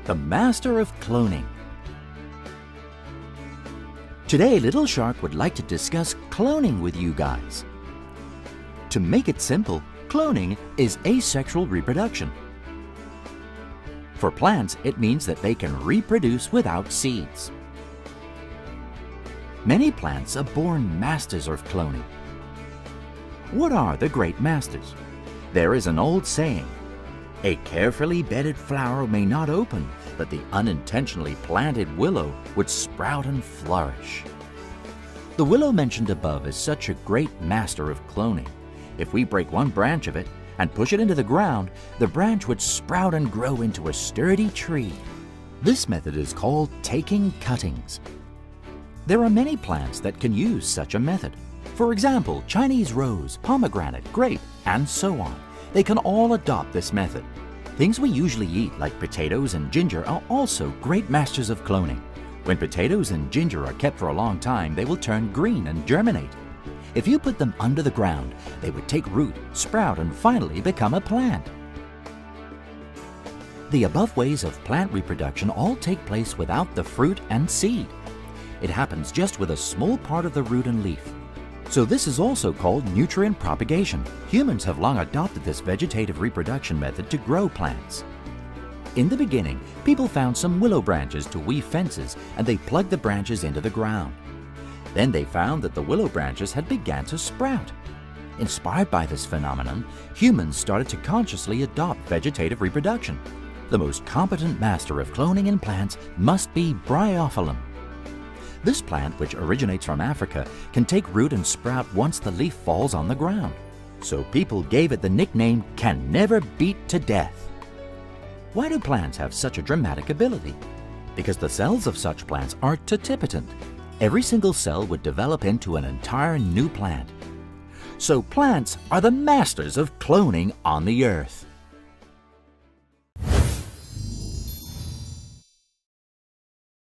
the master of cloning. Today, Little Shark would like to discuss cloning with you guys. To make it simple, cloning is asexual reproduction. For plants, it means that they can reproduce without seeds. Many plants are born masters of cloning. What are the great masters? There is an old saying, "A carefully bedded flower may not open, but the unintentionally planted willow would sprout and flourish." The willow mentioned above is such a great master of cloning. If we break one branch of it and push it into the ground, the branch would sprout and grow into a sturdy tree. This method is called taking cuttings. There are many plants that can use such a method. For example, Chinese rose, pomegranate, grape, and so on. They can all adopt this method. Things we usually eat, like potatoes and ginger, are also great masters of cloning. When potatoes and ginger are kept for a long time, they will turn green and germinate. If you put them under the ground, they would take root, sprout, and finally become a plant. The above ways of plant reproduction all take place without the fruit and seed. It happens just with a small part of the root and leaf. So this is also called nutrient propagation. Humans have long adopted this vegetative reproduction method to grow plants. In the beginning, people found some willow branches to weave fences, and they plugged the branches into the ground. Then they found that the willow branches had begun to sprout. Inspired by this phenomenon, humans started to consciously adopt vegetative reproduction. The most competent master of cloning in plants must be Bryophyllum. This plant, which originates from Africa, can take root and sprout once the leaf falls on the ground. So people gave it the nickname "can never beat to death." Why do plants have such a dramatic ability? Because the cells of such plants are totipotent. Every single cell would develop into an entire new plant. So plants are the masters of cloning on the earth.